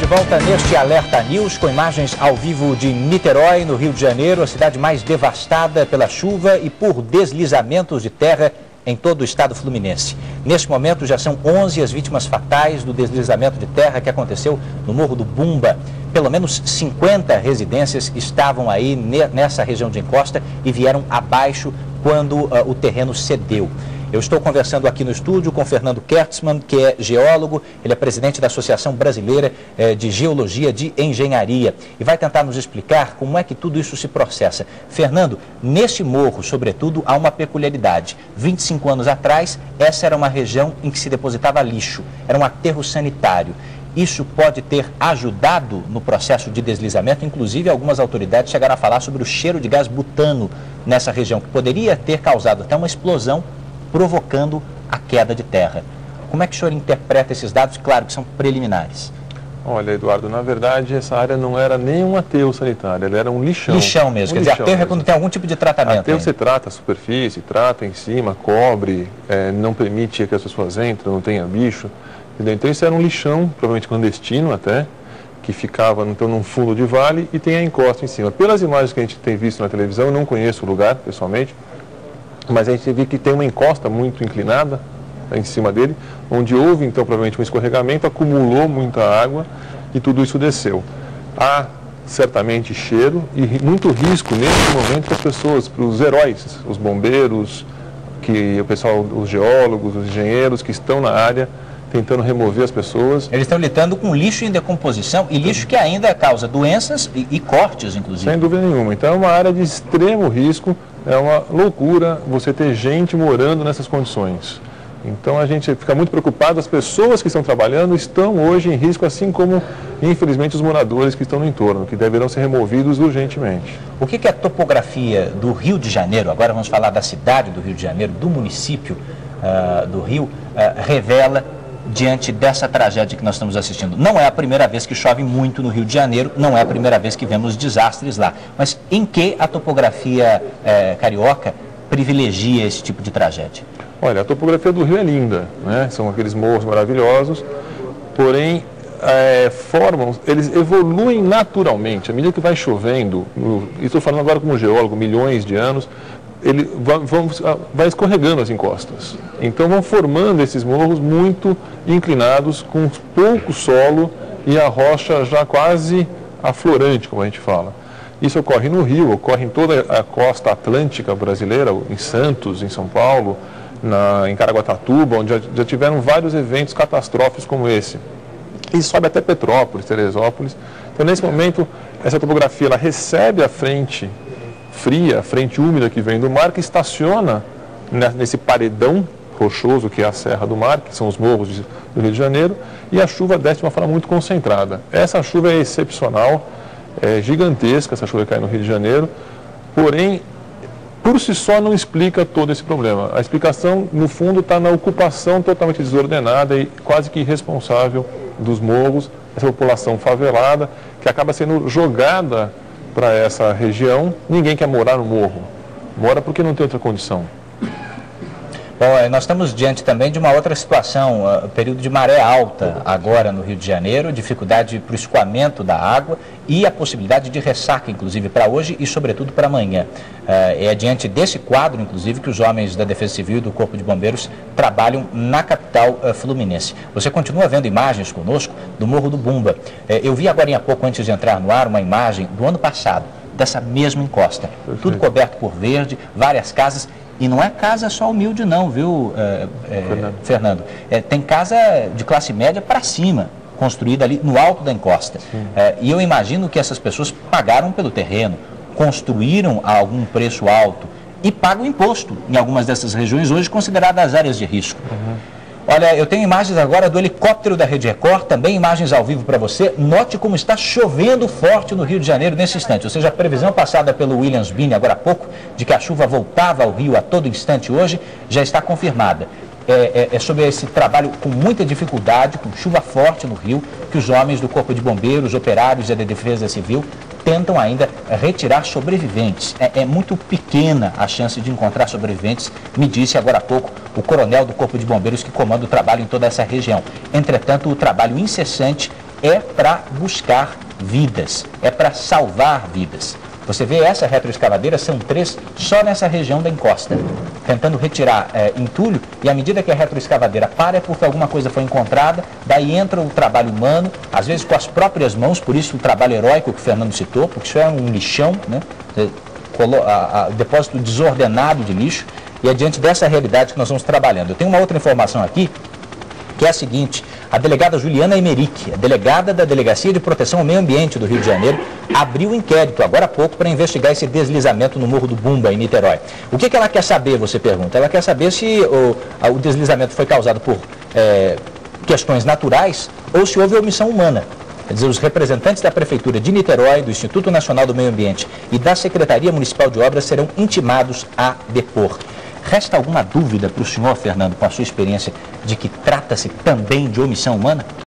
volta neste Alerta News com imagens ao vivo de Niterói, no Rio de Janeiro, a cidade mais devastada pela chuva e por deslizamentos de terra em todo o estado fluminense. Neste momento já são 11 as vítimas fatais do deslizamento de terra que aconteceu no Morro do Bumba. Pelo menos 50 residências estavam aí nessa região de encosta e vieram abaixo quando o terreno cedeu. Eu estou conversando aqui no estúdio com Fernando Kertzmann, que é geólogo, ele é presidente da Associação Brasileira de Geologia de Engenharia e vai tentar nos explicar como é que tudo isso se processa. Fernando, neste morro, sobretudo, há uma peculiaridade. 25 anos atrás, essa era uma região em que se depositava lixo, era um aterro sanitário. Isso pode ter ajudado no processo de deslizamento, inclusive algumas autoridades chegaram a falar sobre o cheiro de gás butano nessa região, que poderia ter causado até uma explosão, provocando a queda de terra. Como é que o senhor interpreta esses dados? Claro que são preliminares. Olha, Eduardo, na verdade essa área não era nem um aterro sanitário, ela era um lixão. Lixão mesmo, quer dizer, aterro é quando tem algum tipo de tratamento. Aterro você trata a superfície, trata em cima, cobre, não permite que as pessoas entrem, não tenha bicho. Entendeu? Então isso era um lixão, provavelmente clandestino até, que ficava então num fundo de vale e tem a encosta em cima. Pelas imagens que a gente tem visto na televisão, eu não conheço o lugar pessoalmente, mas a gente vê que tem uma encosta muito inclinada em cima dele, onde houve então provavelmente um escorregamento, acumulou muita água e tudo isso desceu. Há certamente cheiro e muito risco nesse momento para as pessoas, para os heróis, os bombeiros, o pessoal, os geólogos, os engenheiros que estão na área tentando remover as pessoas. Eles estão lidando com lixo em decomposição e lixo que ainda causa doenças e cortes, inclusive. Sem dúvida nenhuma. Então é uma área de extremo risco. É uma loucura você ter gente morando nessas condições. Então a gente fica muito preocupado, as pessoas que estão trabalhando estão hoje em risco, assim como, infelizmente, os moradores que estão no entorno, que deverão ser removidos urgentemente. O que a topografia do Rio de Janeiro, agora vamos falar da cidade do Rio de Janeiro, do município do Rio, revela diante dessa tragédia que nós estamos assistindo? Não é a primeira vez que chove muito no Rio de Janeiro, não é a primeira vez que vemos desastres lá. Mas em que a topografia carioca privilegia esse tipo de tragédia? Olha, a topografia do Rio é linda, né? São aqueles morros maravilhosos, porém eles evoluem naturalmente. À medida que vai chovendo, estou falando agora como geólogo, milhões de anos, ele vai escorregando as encostas. Então vão formando esses morros muito inclinados, com pouco solo e a rocha já quase aflorante, como a gente fala. Isso ocorre no Rio, ocorre em toda a costa atlântica brasileira, em Santos, em São Paulo, em Caraguatatuba, onde já tiveram vários eventos catastróficos como esse. E sobe até Petrópolis, Teresópolis. Então nesse momento, essa topografia ela recebe a frente fria, a frente úmida que vem do mar, que estaciona nesse paredão rochoso que é a Serra do Mar, que são os morros do Rio de Janeiro, e a chuva desce de uma forma muito concentrada. Essa chuva é excepcional, é gigantesca essa chuva que cai no Rio de Janeiro, porém, por si só não explica todo esse problema. A explicação, no fundo, está na ocupação totalmente desordenada e quase que irresponsável dos morros, essa população favelada, que acaba sendo jogada para essa região. Ninguém quer morar no morro, mora porque não tem outra condição. Bom, nós estamos diante também de uma outra situação, período de maré alta agora no Rio de Janeiro, dificuldade para o escoamento da água e a possibilidade de ressaca, inclusive, para hoje e, sobretudo, para amanhã. É diante desse quadro, inclusive, que os homens da Defesa Civil e do Corpo de Bombeiros trabalham na capital fluminense. Você continua vendo imagens conosco do Morro do Bumba. Eu vi agora há pouco, antes de entrar no ar, uma imagem do ano passado, dessa mesma encosta. Perfeito. Tudo coberto por verde, várias casas. E não é casa só humilde não, viu, Fernando? Tem casa de classe média para cima, construída ali no alto da encosta. E eu imagino que essas pessoas pagaram pelo terreno, construíram a algum preço alto e pagam imposto em algumas dessas regiões hoje consideradas áreas de risco. Olha, eu tenho imagens agora do helicóptero da Rede Record, também imagens ao vivo para você. Note como está chovendo forte no Rio de Janeiro nesse instante. Ou seja, a previsão passada pelo Williams Bini agora há pouco, de que a chuva voltava ao Rio a todo instante hoje, já está confirmada. É sobre esse trabalho com muita dificuldade, com chuva forte no Rio, que os homens do Corpo de Bombeiros, operários e da Defesa Civil tentam ainda retirar sobreviventes. É muito pequena a chance de encontrar sobreviventes, me disse agora há pouco o coronel do Corpo de Bombeiros que comanda o trabalho em toda essa região. Entretanto, o trabalho incessante é para buscar vidas, é para salvar vidas. Você vê essa retroescavadeira, são 3 só nessa região da encosta, tentando retirar entulho, e à medida que a retroescavadeira para é porque alguma coisa foi encontrada, daí entra o trabalho humano, às vezes com as próprias mãos, por isso o trabalho heróico que o Fernando citou, porque isso é um lixão, né? Depósito desordenado de lixo, e é diante dessa realidade que nós vamos trabalhando. Eu tenho uma outra informação aqui, que é a seguinte: a delegada Juliana Emerick, a delegada da Delegacia de Proteção ao Meio Ambiente do Rio de Janeiro, abriu um inquérito agora há pouco para investigar esse deslizamento no Morro do Bumba, em Niterói. O que ela quer saber, você pergunta? Ela quer saber se o deslizamento foi causado por questões naturais ou se houve omissão humana. Quer dizer, os representantes da Prefeitura de Niterói, do Instituto Nacional do Meio Ambiente e da Secretaria Municipal de Obras serão intimados a depor. Resta alguma dúvida para o senhor, Fernando, com a sua experiência, de que trata-se também de omissão humana?